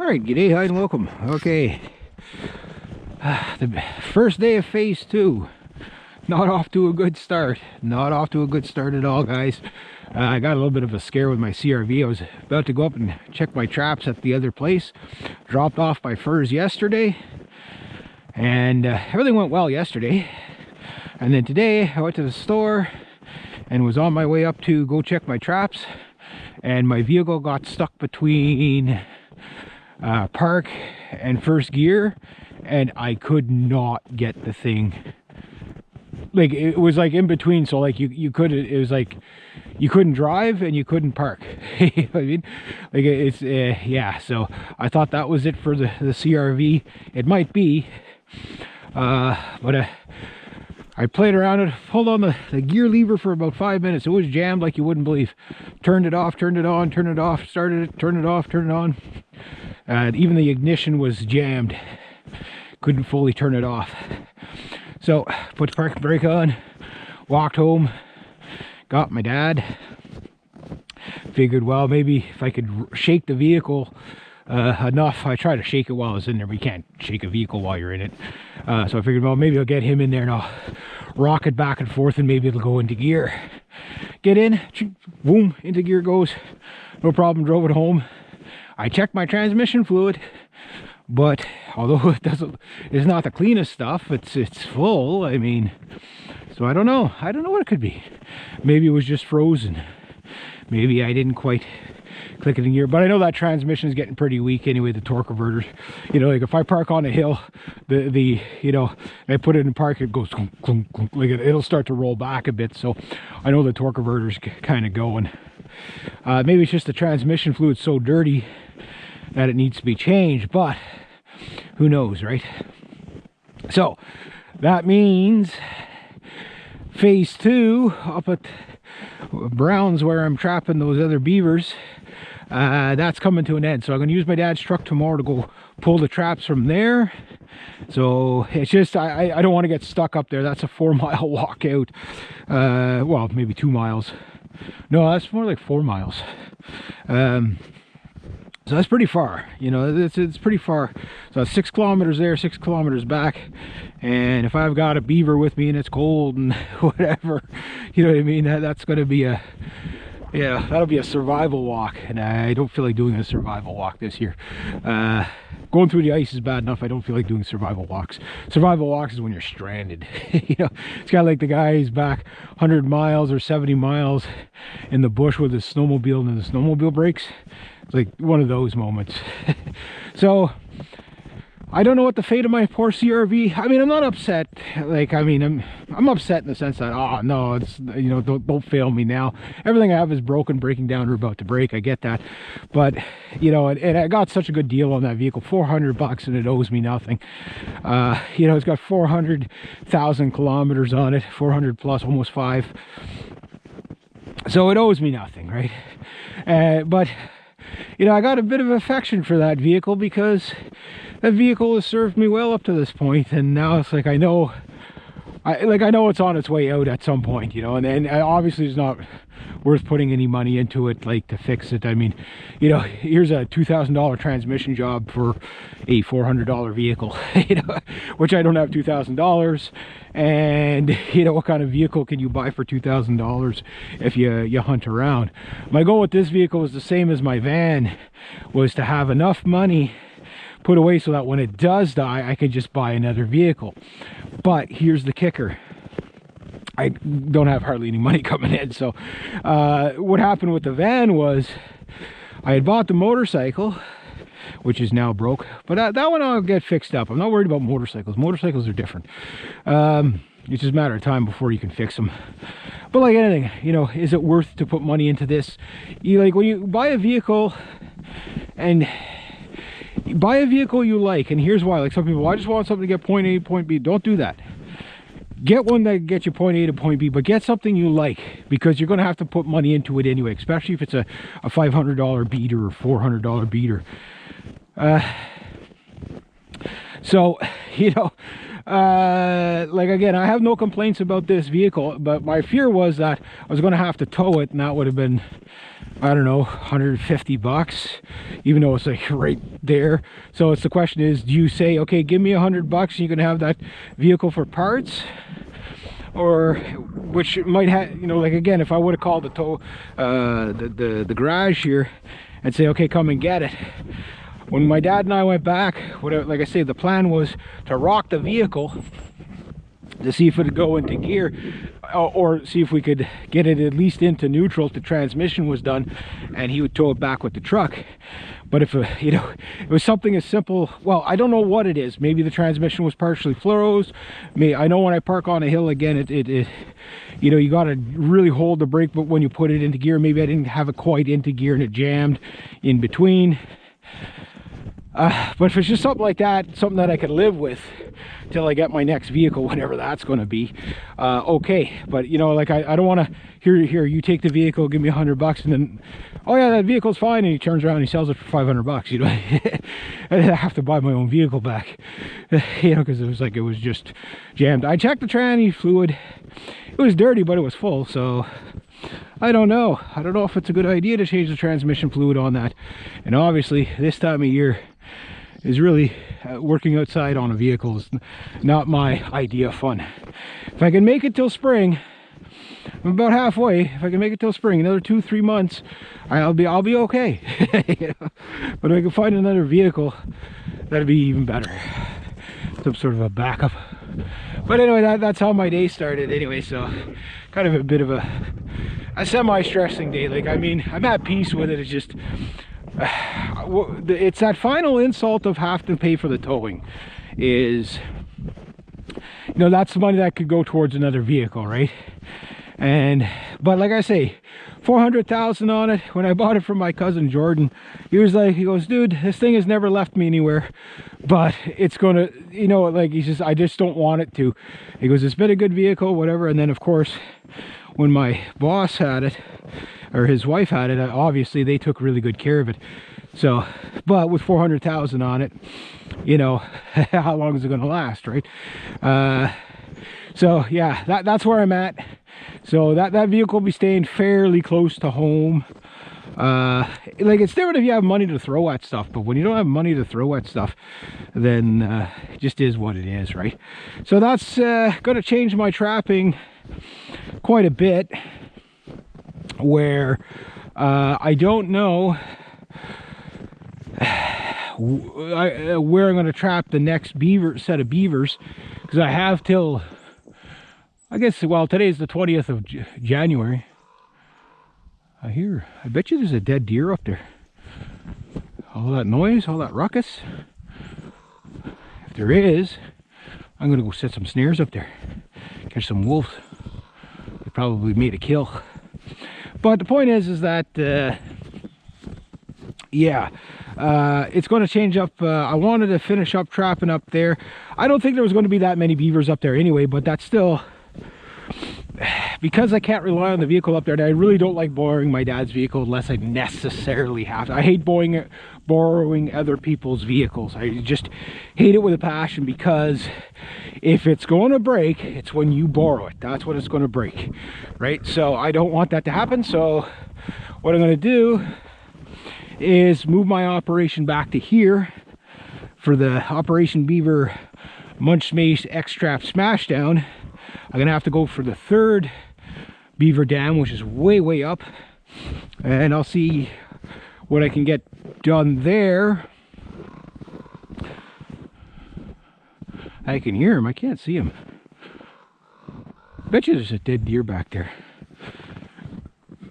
Alright, g'day, hi and welcome. Okay, the first day of phase 2. Not off to a good start. Not off to a good start at all, guys. I got a little bit of a scare with my CRV. I was about to go up and check my traps at the other place. Dropped off my furs yesterday. And everything went well yesterday. And then today, I went to the store and was on my way up to go check my traps. And my vehicle got stuck between park and first gear, and I could not get the thing. Like, it was like in between, so like you couldn't, it was like you couldn't drive and you couldn't park. You know what I mean? Like, it's yeah, so I thought that was it for the CRV. It might be, but I played around it, pulled on the gear lever for about 5 minutes. It was jammed like you wouldn't believe. Turned it off, turned it on, turned it off, started it, turned it off, turned it on. Even the ignition was jammed. Couldn't fully turn it off. So, put the parking brake on, walked home, got my dad. Figured, well, maybe if I could shake the vehicle enough. I tried to shake it while I was in there, but you can't shake a vehicle while you're in it. So I figured, well, maybe I'll get him in there and I'll rock it back and forth and maybe it'll go into gear. Get in, boom, into gear goes. No problem, drove it home. I checked my transmission fluid, but although it's not the cleanest stuff, it's full. I mean, so I don't know what it could be. Maybe it was just frozen. Maybe I didn't quite click it in gear, but I know that transmission is getting pretty weak anyway. The torque converter, you know, like if I park on a hill, you know, I put it in park, it goes clunk, clunk, clunk, like it'll start to roll back a bit. So I know the torque converter's kind of going. Maybe it's just the transmission fluid's so dirty that it needs to be changed, but who knows, right? So that means phase 2 up at Brown's, where I'm trapping those other beavers, that's coming to an end. So I'm going to use my dad's truck tomorrow to go pull the traps from there. So it's just, I don't want to get stuck up there. That's a 4-mile walk out. Well, maybe 2 miles. No, that's more like 4 miles. So that's pretty far, you know, it's pretty far. So 6 kilometers there, 6 kilometers back. And if I've got a beaver with me and it's cold and whatever, you know what I mean, that's going to be a, yeah, that'll be a survival walk. And I don't feel like doing a survival walk this year. Going through the ice is bad enough. I don't feel like doing survival walks. Survival walks is when you're stranded. You know, it's kind of like the guy who's back 100 miles or 70 miles in the bush with his snowmobile and the snowmobile breaks. It's like one of those moments. So I don't know what the fate of my poor CRV. I mean, I'm not upset. Like, I mean, I'm upset in the sense that, oh no, it's, you know, don't fail me now. Everything I have is broken, breaking down, or about to break. I get that, but you know, and I got such a good deal on that vehicle, $400, and it owes me nothing. You know, it's got 400,000 kilometers on it, 400 plus, almost 5. So it owes me nothing, right? But you know, I got a bit of affection for that vehicle because that vehicle has served me well up to this point, and now it's like I know it's on its way out at some point, you know, and obviously it's not worth putting any money into it, like, to fix it. I mean, you know, here's a $2,000 transmission job for a $400 vehicle, you know, which I don't have $2,000. And you know, what kind of vehicle can you buy for $2,000 if you hunt around? My goal with this vehicle is the same as my van, was to have enough money put away so that when it does die, I could just buy another vehicle. But here's the kicker. I don't have hardly any money coming in. So what happened with the van was I had bought the motorcycle, which is now broke, but that one I'll get fixed up. I'm not worried about motorcycles. Motorcycles are different. It's just a matter of time before you can fix them. But like anything, you know, is it worth to put money into this? You, like, when you buy a vehicle, and you buy a vehicle you like, and here's why. Like, some people, I just want something to get point A to point B. Don't do that. Get one that gets you point A to point B, but get something you like, because you're going to have to put money into it anyway, especially if it's a $500 beater or $400 beater. So, you know, Like, again, I have no complaints about this vehicle, but my fear was that I was going to have to tow it, and that would have been, I don't know, 150 bucks, even though it's like right there. So it's the question is, do you say, okay, give me 100 bucks and you can have that vehicle for parts? Or which might have, you know, like, again, if I would have called the tow the garage here and say, okay, come and get it. When my dad and I went back, like I say, the plan was to rock the vehicle to see if it would go into gear, or see if we could get it at least into neutral if the transmission was done, and he would tow it back with the truck. But if you know, it was something as simple, well, I don't know what it is. Maybe the transmission was partially fluorosed. I know when I park on a hill, again, it you know, you got to really hold the brake, but when you put it into gear, maybe I didn't have it quite into gear and it jammed in between. But if it's just something like that, something that I could live with till I get my next vehicle, whatever that's going to be, okay. But, you know, like, I don't want to, here, you take the vehicle, give me 100 bucks, and then, oh yeah, that vehicle's fine, and he turns around and he sells it for 500 bucks, you know. I have to buy my own vehicle back, you know, because it was like, it was just jammed. I checked the tranny fluid. It was dirty, but it was full, so I don't know if it's a good idea to change the transmission fluid on that. And obviously this time of year is really, working outside on a vehicle is not my idea of fun. If I can make it till spring, I'm about halfway. If I can make it till spring, another 2-3 months, I'll be okay. You know? But if I can find another vehicle, that'd be even better. Some sort of a backup. But anyway, that's how my day started anyway. So kind of a bit of a semi-stressing day. Like, I mean, I'm at peace with it. It's just it's that final insult of having to pay for the towing. Is, you know, that's the money that could go towards another vehicle, right? But like I say, 400,000 on it. When I bought it from my cousin Jordan, he goes, dude, this thing has never left me anywhere, but it's gonna, you know, like, he says, I just don't want it to. He goes, it's been a good vehicle, whatever. And then of course, when my boss had it, or his wife had it, obviously they took really good care of it. So, but with 400,000 on it, you know, how long is it gonna last, right? So yeah, that's where I'm at. So that vehicle will be staying fairly close to home. Like, it's different if you have money to throw at stuff, but when you don't have money to throw at stuff, then it just is what it is, right? So that's gonna change my trapping quite a bit, where I don't know where I'm going to trap the next set of beavers, because I have till, I guess, well, today's the 20th of January. I bet you there's a dead deer up there. All that noise, all that ruckus. If there is, I'm going to go set some snares up there, catch some wolves. They probably made a kill. But the point is that yeah, it's going to change up. I wanted to finish up trapping up there. I don't think there was going to be that many beavers up there anyway, but that's still, because I can't rely on the vehicle up there, and I really don't like borrowing my dad's vehicle unless I necessarily have to. I hate borrowing other people's vehicles. I just hate it with a passion, because if it's going to break, it's when you borrow it. That's when it's going to break, right? So I don't want that to happen. So what I'm going to do is move my operation back to here for the Operation Beaver Munch Mace X-Trap Smashdown. I'm going to have to go for the third beaver dam, which is way up, and I'll see what I can get done there. I can hear him. I can't see him. Bet you there's a dead deer back there.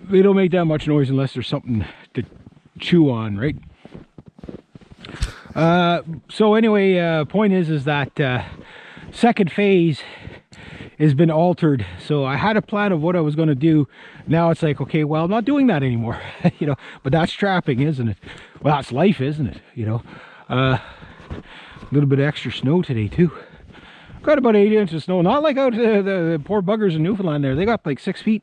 They don't make that much noise unless there's something to chew on, right? So anyway, point is that second phase has been altered. So I had a plan of what I was going to do. Now it's like, okay, well, I'm not doing that anymore. You know, but that's trapping, isn't it? Well, that's life, isn't it? You know, a little bit of extra snow today too. Got about 8 inches of snow. Not like out the poor buggers in Newfoundland there. They got like 6 feet.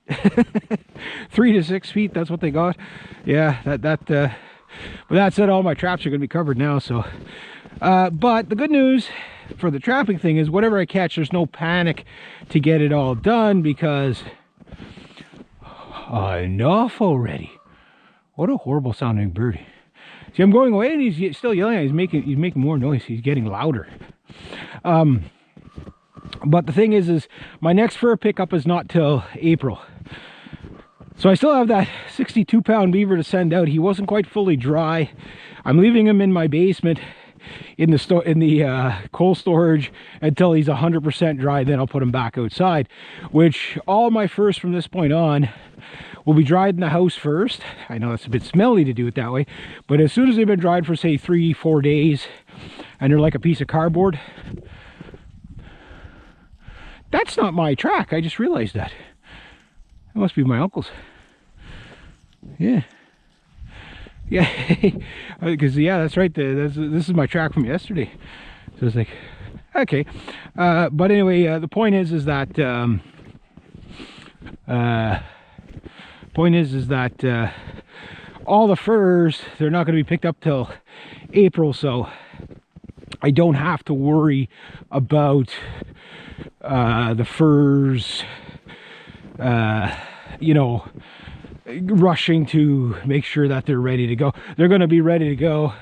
3 to 6 feet, that's what they got. Yeah, but that said, all my traps are going to be covered now, so But the good news for the trapping thing is whatever I catch, there's no panic to get it all done, because enough already. What a horrible sounding bird. See, I'm going away and he's still yelling. He's making more noise. He's getting louder. But the thing is my next fur pickup is not till April. So I still have that 62-pound beaver to send out. He wasn't quite fully dry. I'm leaving him in my basement in the cold storage until he's 100% dry. Then I'll put him back outside, which all my furs from this point on will be dried in the house first. I know it's a bit smelly to do it that way, but as soon as they've been dried for say 3-4 days and they're like a piece of cardboard. That's not my track. I just realized that. That must be my uncle's. Yeah. Yeah. Because, yeah, that's right. This is my track from yesterday. So it's like, okay. But anyway, the point is that... all the furs, they're not going to be picked up till April, so I don't have to worry about the furs, you know, rushing to make sure that they're ready to go. They're going to be ready to go.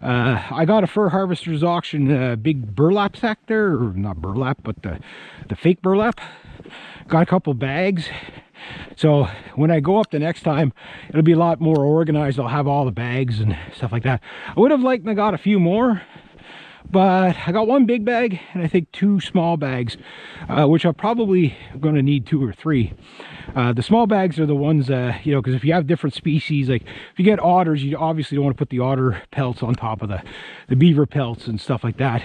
I got a fur harvester's auction, big burlap sack there, or not burlap, but the fake burlap. Got a couple bags. So when I go up the next time, it'll be a lot more organized. I'll have all the bags and stuff like that. I would have liked to got a few more, but I got one big bag and I think 2 small bags, which I'm probably going to need 2 or 3. The small bags are the ones, you know, because if you have different species, like if you get otters, you obviously don't want to put the otter pelts on top of the beaver pelts and stuff like that.